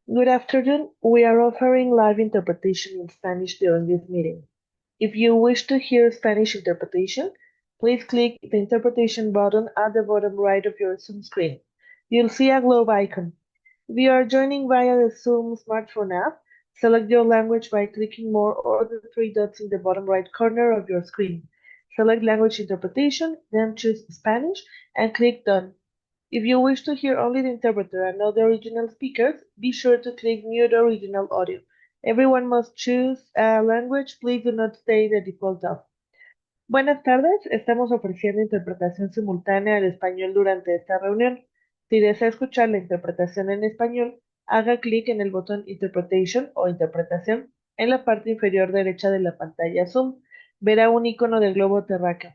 Good afternoon. We are offering live interpretation in Spanish during this meeting. If you wish to hear Spanish interpretation, please click the interpretation button at the bottom right of your Zoom screen. You'll see a globe icon. If you are joining via the Zoom smartphone app, select your language by clicking More or the three dots in the bottom right corner of your screen. Select Language Interpretation, then choose Spanish and click Done. If you wish to hear only the interpreter and not the original speakers, be sure to click Mute Original Audio. Everyone must choose a language. Please do not stay the default off. Buenas tardes, estamos ofreciendo interpretación simultánea al español durante esta reunión. Si desea escuchar la interpretación en español, haga clic en el botón Interpretation o Interpretación en la parte inferior derecha de la pantalla Zoom. Verá un icono del globo terráqueo.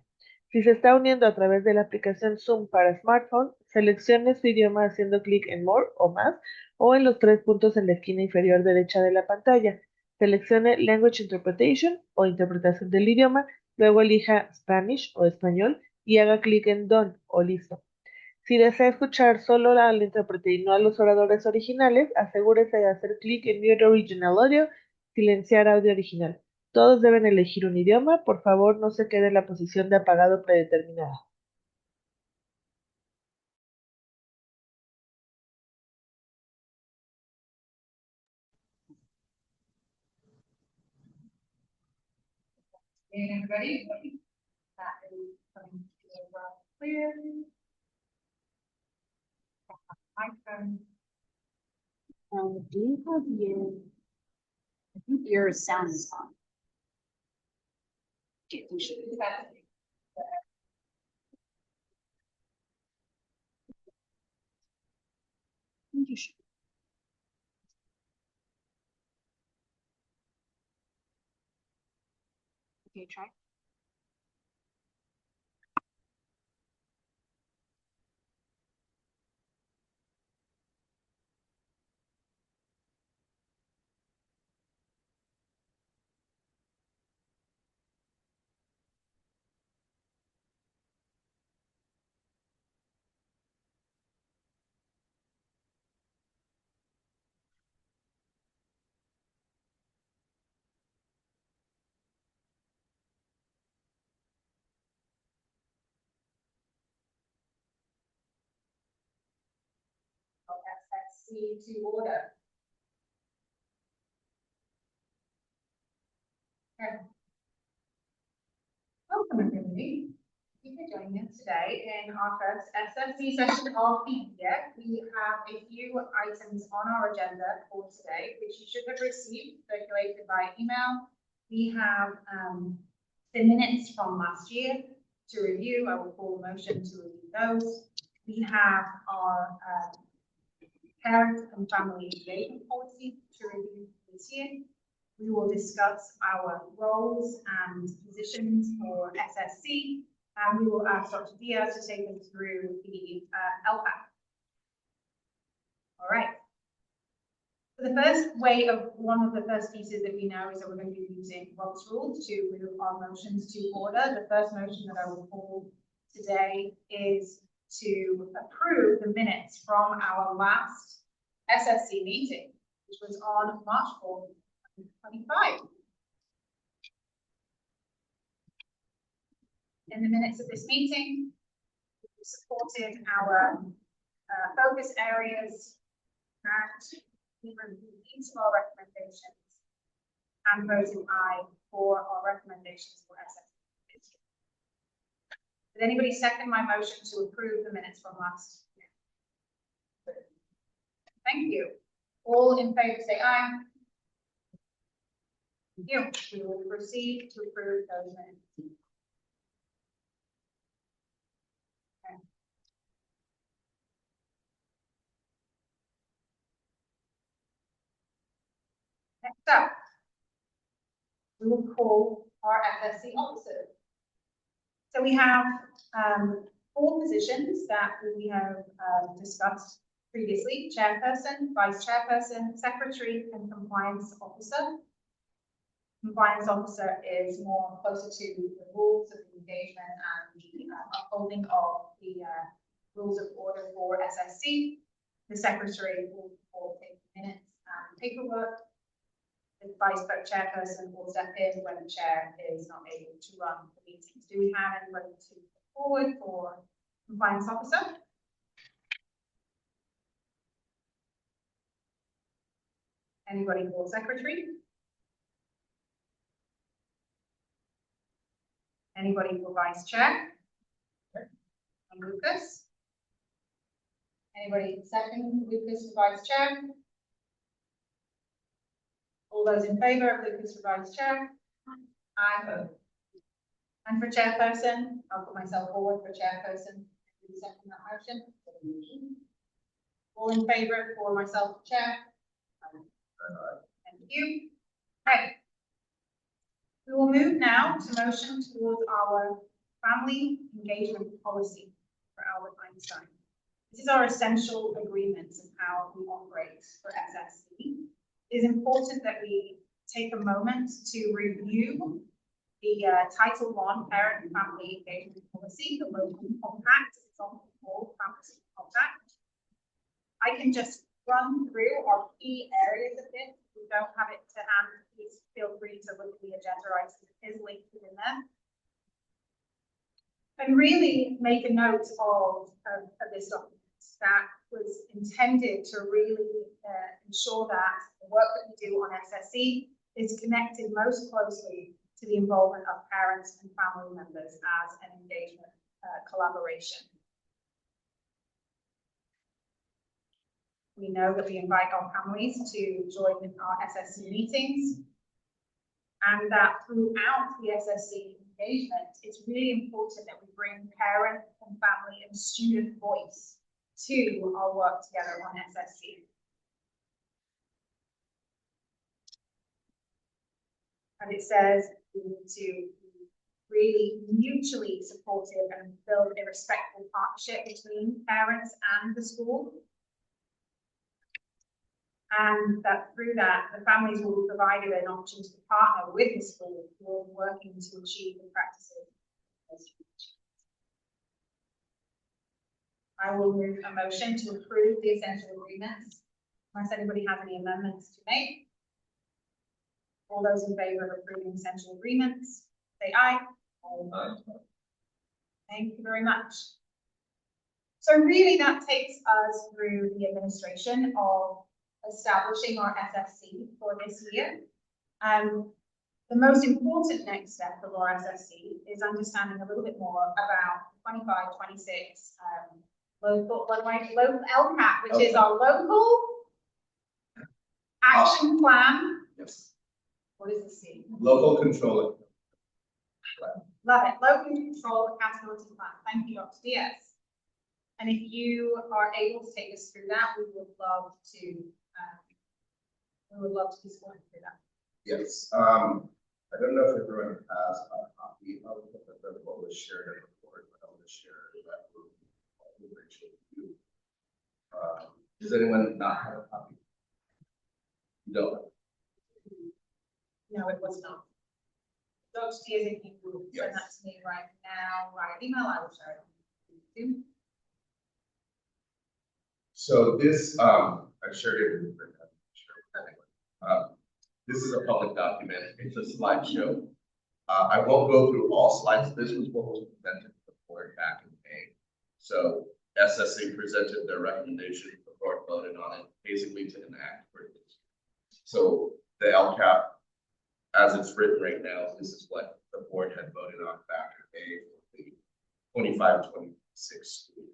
Si se está uniendo a través de la aplicación Zoom para smartphone, seleccione su idioma haciendo clic en More o Más o en los tres puntos en la esquina inferior derecha de la pantalla. Seleccione Language Interpretation o Interpretación del idioma. Luego elija Spanish o español y haga clic en Done o Listo. Si desea escuchar solo al intérprete y no a los oradores originales, asegúrese de hacer clic en Mute Original Audio, silenciar audio original. Todos deben elegir un idioma. Por favor, no se quede en la posición de apagado predeterminada. Everybody, that is coming together well clear. Microphone. Do you have your, I think your sound is on. Okay, you should. You should. Okay, try. SSC to order. Okay. Welcome everybody. Thank you for joining us today in our first SSC session of the year. We have a few items on our agenda for today, which you should have received circulated by email. We have the minutes from last year to review. I will call a motion to review those. We have our parent and family engagement policy to review this year. We will discuss our roles and positions for SSC, and we will ask Dr. Diaz to take us through the LPAC. All right. So the first way of one of the first pieces that we know is that we're going to be using Robert's rules to move our motions to order. The first motion that I will call today is to approve the minutes from our last SSC meeting, which was on March 4th, 2025. In the minutes of this meeting, we supported our focus areas and we reviewed each of our recommendations and voted aye for our recommendations for SSC. Did anybody second my motion to approve the minutes from last year? Thank you. All in favor say aye. Thank you. We will proceed to approve those minutes. Okay. Next up, we will call our SSC officers. So we have 4 positions that we have discussed previously: chairperson, vice chairperson, secretary, and compliance officer. Compliance officer is more closer to the rules of engagement and the upholding of the rules of order for SSC. The secretary will take minutes vice chairperson will step in when the chair is not able to run the meetings. Do we have anybody to put forward for compliance officer? Anybody for secretary? Anybody for vice chair? And Lucas? Anybody second Lucas for vice chair? All those in favor of Lucas for vice chair? Aye. And for chairperson, I'll put myself forward for chairperson. Do you second that motion? All in favor for myself for chair? Thank you. Okay. We will move now to motion towards our family engagement policy for Albert Einstein. This is our essential agreements of how we operate for SSC. It is important that we take a moment to review the Title I Parent and Family Engagement Policy, the local compact. It's often called Family Compact. I can just run through our key areas of this. If you don't have it to hand, please feel free to look at the agenda items. It is linked within there. And really make a note of this document that was intended to really ensure that the work that we do on SSC is connected most closely to the involvement of parents and family members as an engagement collaboration. We know that we invite our families to join our SSC meetings, and that throughout the SSC engagement, it's really important that we bring parent and family and student voice to our work together on SSC. And it says we need to be really mutually supportive and build a respectful partnership between parents and the school. And that through that, the families will be provided an opportunity to partner with the school for working to achieve the practices. I will move a motion to approve the essential agreements, unless anybody has any amendments to make. All those in favor of approving essential agreements, say aye. Aye. Thank you very much. So really that takes us through the administration of establishing our SSC for this year. The most important next step of our SSC is understanding a little bit more about 25-26 local LCAP, which is our local action plan. Yes. What is the C? Local control. Love it. Local control accountability plan. Thank you, Dr. Diaz. And if you are able to take us through that, we would love to. Be supported through that. Yes. I don't know if everyone has a copy of what was shared in the report, but I'm going to share that with you. Does anyone not have a copy? No. No, it was not. Dr. Diaz, if you will send that to me right now via email, I will share it. So this, I shared it with this is a public document. It's a slideshow. I won't go through all slides. This was what was presented to the board back in May. So SSC presented their recommendation, the board voted on it, basically to enact for this. So the LCAP, as it's written right now, this is what the board had voted on back in May for the 25-26 school year.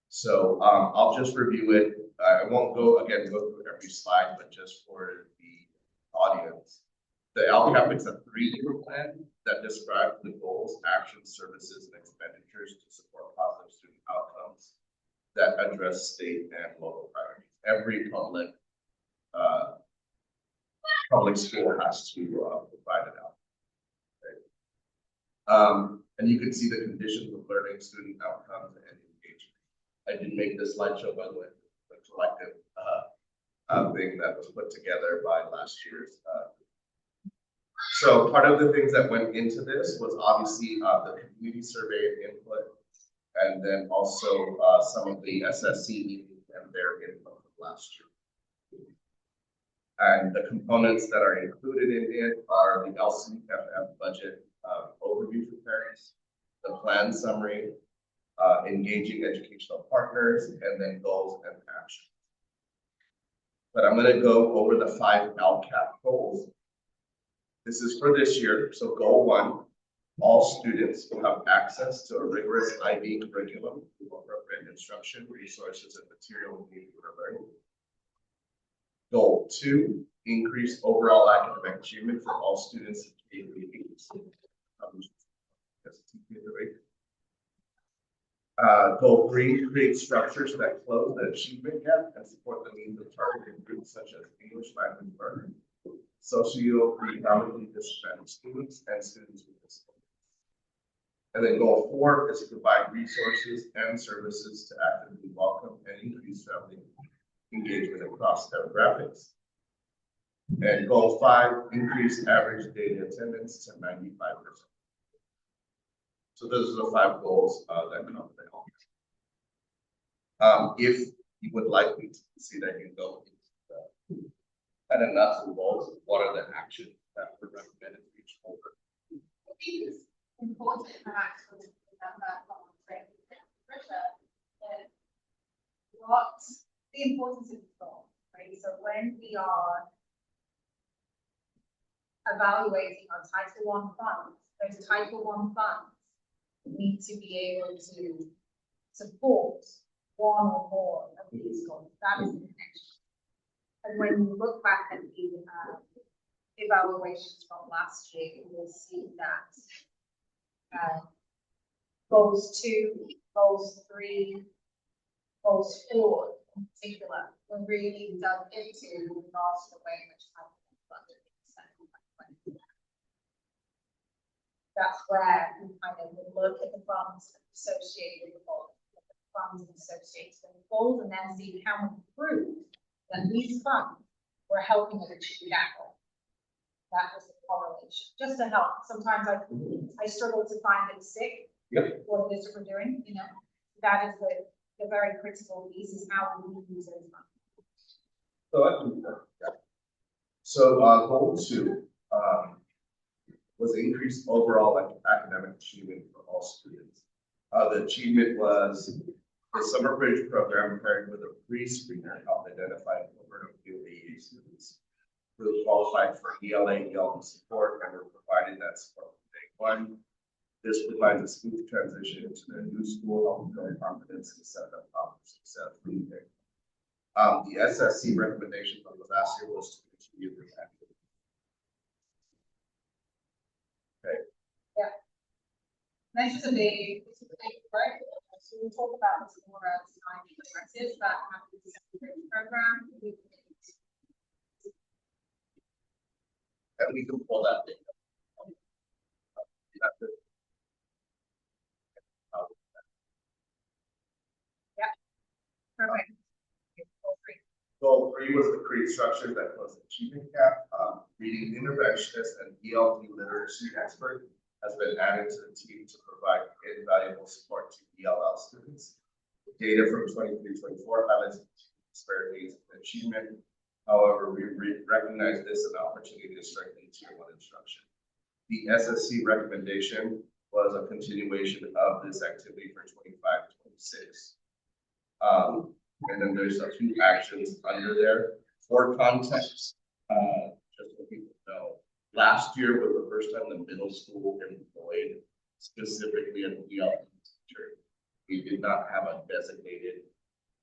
So I'll just review it. I won't go through every slide, but just for the audience. The LCAP is a 3-year plan that describes the goals, actions, services, and expenditures to support positive student outcomes that address state and local priorities. Every public school has to provide it out. Okay. And you can see the conditions of learning, student outcomes, and engagement. I didn't make this slideshow, by the way, the collective thing that was put together by last year's. So part of the things that went into this was obviously the community survey and input, and then also some of the SSC meetings and their input from last year. And the components that are included in it are the LCFF budget overview for parents, the plan summary, engaging educational partners, and then goals and actions. But I'm going to go over the 5 LCAP goals. This is for this year. So goal 1, all students will have access to a rigorous IB curriculum with appropriate instruction, resources, and material needed for learning. Goal 2, increase overall academic achievement for all students in K-8. Goal 3, create structures that close the achievement gap and support the needs of targeted groups such as English language learners, socioeconomically disadvantaged students, and students with disabilities. And then goal 4 is to provide resources and services to actively welcome and increase family engagement across demographics. And goal 5, increase average daily attendance to 95%. So those are the 5 goals that come with the help. If you would like me to see that you go into and enough of goals, what are the actions that were recommended for each goal? I think it's important perhaps to remember from Trisha that what the importance of the goal, right? So when we are evaluating our Title I funds, those Title I funds need to be able to support one or more of these goals. That is the connection. And when you look back at the evaluations from last year, you will see that goals 2, goals 3, goals 4 in particular were really dug into regards to the way in which funding is set. That's where we kind of look at the funds associated with the goals, the funds associated with the goals, and then see how we prove that these funds were helping us achieve that goal. That was the correlation. Just to help. Sometimes I struggle to find it sick. Yep. What it is we're doing, you know. That is the very critical piece is how we use those funds. So I can, So goal 2 was increased overall academic achievement for all students. The achievement was the summer bridge program paired with a pre-screener helped identify over a few AE students who qualified for ELA, ELD support and were provided that support from day 1. This provides a smooth transition into their new school, helping build confidence and set up for success from there. The SSC recommendation from the last year was to continue this activity. Okay. Yeah. This is a big right? So we'll talk about this more as time progresses, that happens in the program. And we can pull that data. Perfect. Goal 3 was to create structures that close the achievement gap. Reading interventionist and ELD literacy expert has been added to the team to provide invaluable support to ELL students. Data from 23-24 highlights disparities in achievement. However, we recognize this as an opportunity to strengthen Tier 1 instruction. The SSC recommendation was a continuation of this activity for 25-26. And then there's a few actions under there. For context, just so people know, last year was the first time the middle school employed specifically an ELD teacher. We did not have a designated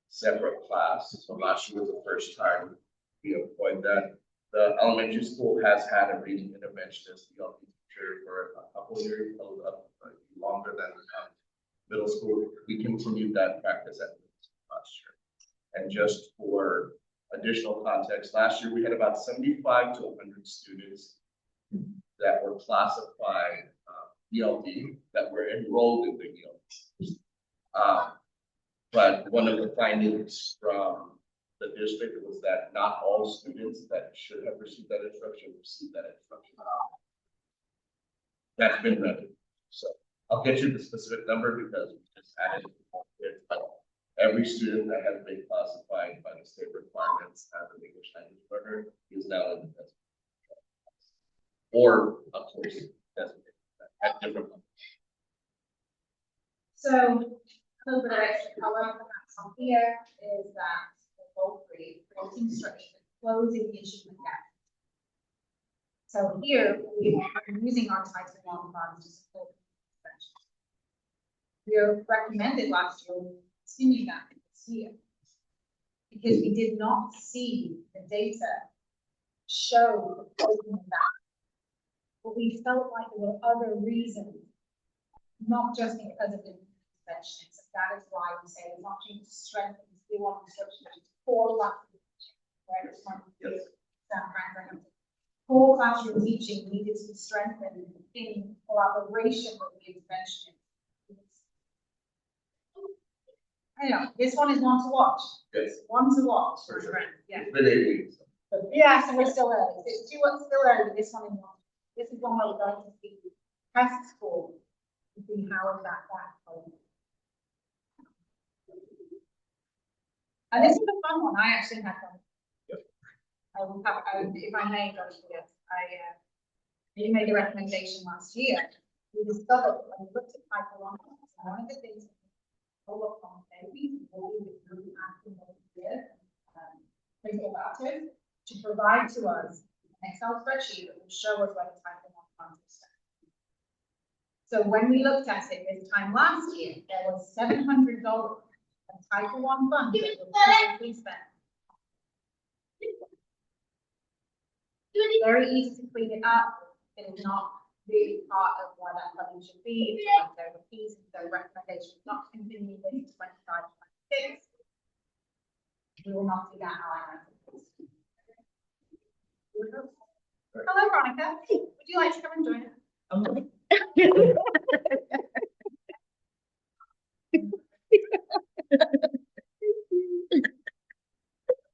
separate class. So last year was the first time we employed that. The elementary school has had a reading interventionist ELD teacher for a couple of years, longer than middle school. We continued that practice at last year. And just for additional context, last year we had about 75 to 100 students that were classified ELD that were enrolled in the ELD. But one of the findings from the district was that not all students that should have received that instruction received that instruction. That's been noted. So I'll get you the specific number because we just added it. But Every student that has been classified by the state requirements as an English language learner is now in the designated class. Or, of course, designated at different levels. So a little bit of extra color perhaps on here is that the goal 3, creating structure, closing the achievement gap. So here we are using our Title I funds to support intervention. We are recommended last year to continue that this year because we did not see the data show the closing of that. But we felt like there were other reasons, not just because of the intervention. So that is why we say there's opportunity to strengthen the skill on instruction for classroom teaching, where it's from core classroom teaching needed to be strengthened in collaboration with the intervention. I know this one is one to watch. Yes. One to watch. For sure. Yeah. It's been 8 weeks. Yeah, so we're still early. It's still early. This one is one. This is one where we're going to see tests for to see how is that going. And this is a fun one. I actually had fun. Yep. I will have, if I may, Dr. Yes, you made a recommendation last year. We discovered when we looked at Title I, one of the things we look on babies, we asking them principal vouchers to provide to us an Excel spreadsheet that will show us where the Title I funds are spent. So when we looked at it this time last year, there was $700 of Title I funds that were previously spent. Very easy to clean it up. It is not really part of why that funding should be. It's like there were fees, so recommendation not to continue this 25-26. We will not do that line item. Hello, Veronica. Would you like to come and join us?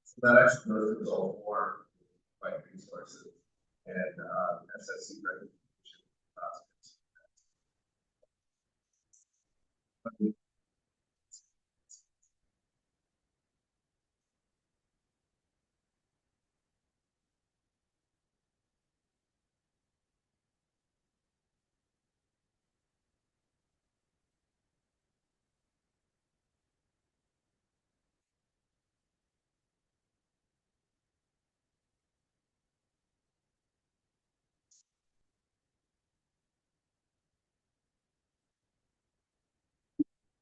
So that actually goes to goal 4, like resources and SSC recognition process.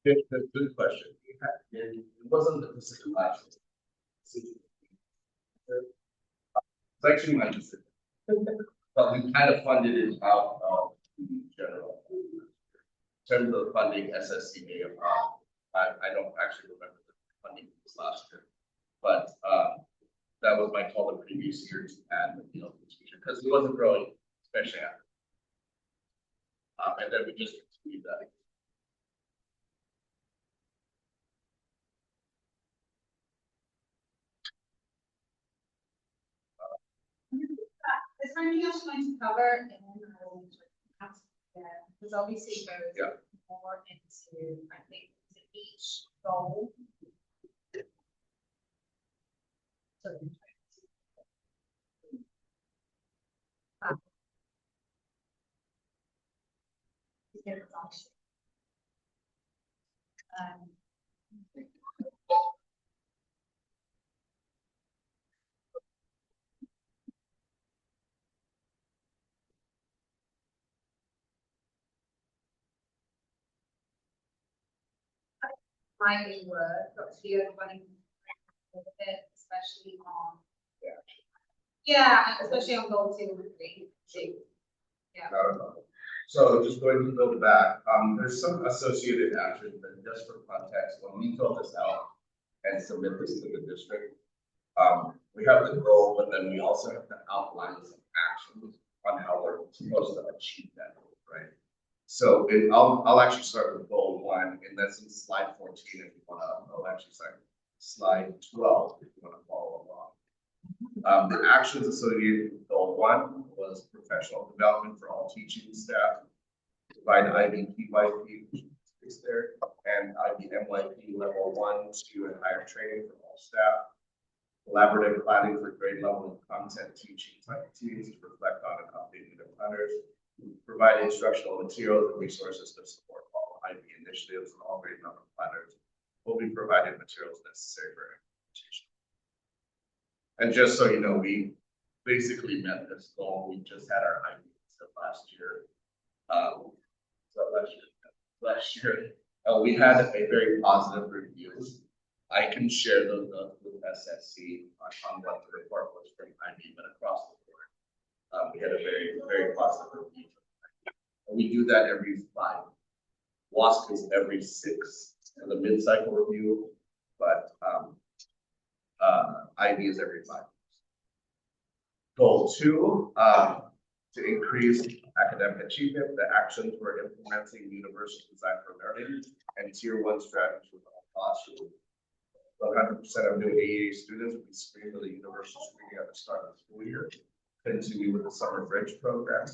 Good question. It wasn't the decision last year. It's actually my decision. But we kind of funded it out of the general. In terms of funding SSC, I don't actually remember the funding this last year. But that was my call the previous year to add the field teacher because it wasn't growing, especially after. And then we just continued that. Is there anything else you're going to cover? And then I will ask, because obviously it goes more into, I think, each goal. So, might be worth, but you're running with it, especially on. Yeah, especially on goal 2 and 3. Yeah. So just going to go back, there's some associated actions that just for context, when we fill this out and submit this to the district, we have the goal, but then we also have to outline some actions on how we're supposed to achieve that goal, right? So I'll actually start with goal 1, and that's in slide 14 if you want to, I'll actually start slide 12 if you want to follow along. The actions associated with goal 1 was professional development for all teaching staff, provide IBPYP, which is there, and the MYP level 1, 2, and higher training for all staff. Collaborative planning for grade level and content teaching type teams to reflect on and update their planners. Provide instructional materials and resources to support all IB initiatives and all grade level planners. Will be provided materials necessary for implementation. And just so you know, we basically met this goal. We just had our IB last year. Last year, we had a very positive review. I can share those with SSC on what the report was from IB, but across the board, we had a very positive review. And we do that every 5. WASC is every 6 for the mid-cycle review, but IB is every 5. Goal 2, to increase academic achievement, the actions we're implementing universal design for learning and tier 1 strategies with all classrooms. 100% of new AEA students will be screened with a universal screening at the start of the school year. Continue with the summer bridge program.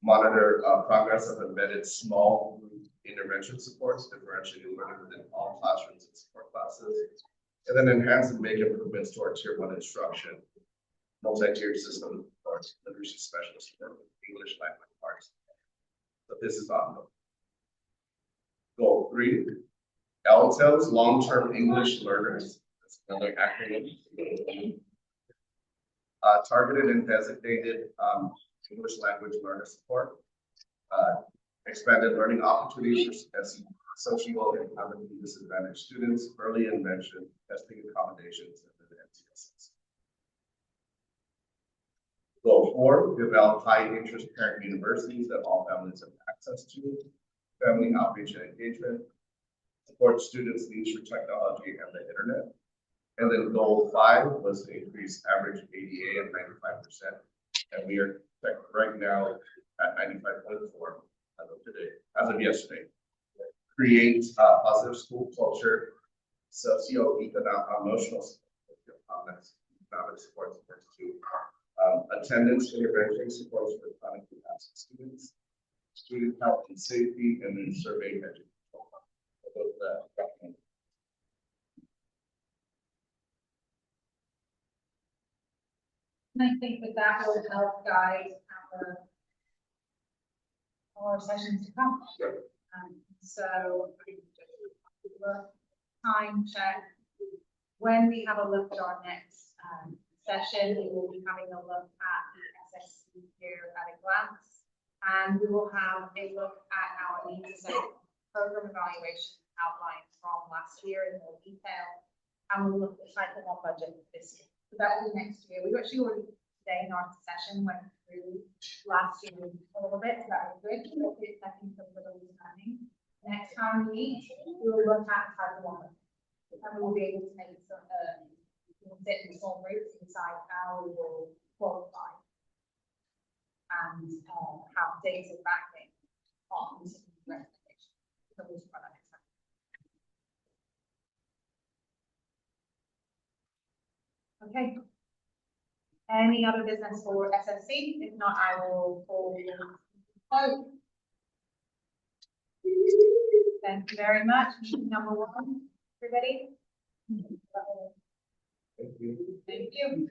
Monitor progress of embedded small group intervention supports, differentiating learning within all classrooms and support classes. And then enhance and make improvements to our tier 1 instruction. Multi-tiered system for literacy specialists for English language arts. So this is ongoing. Goal 3, LTEL's long-term English learners. That's another acronym. Targeted and designated English language learner support. Expanded learning opportunities for social and economically disadvantaged students, early intervention, testing accommodations, and then MTSS. Goal 4, develop high interest parent universities that all families have access to. Family outreach and engagement. Support students' needs for technology and the internet. And then goal 5 was to increase average ADA at 95%. And we are right now at 95.4 as of today, as of yesterday. Create positive school culture, socio-economic, emotional economic support too. Attendance intervention supports for chronically absent students, student health and safety, and then survey education. And I think that will help guide our sessions to come. Sure. So time check. When we have a look at our next session, we will be having a look at the SSC here at a glance, and we will have a look at our needs assessment program evaluation outlined from last year in more detail, and we'll look at the type of our budget this year. So that will be next year. We've actually already today in our session went through last year a little bit, so that was good. We'll get second for the understanding. Next time we meet, we will look at type of one, and we will be able to make some we'll sit in small groups and decide how we will qualify and have data backing on recommendations. So we'll try that next time. Okay. Any other business for SSC? If not, I will call close. Thank you very much. Meeting number 1, everybody. Thank you. Thank you.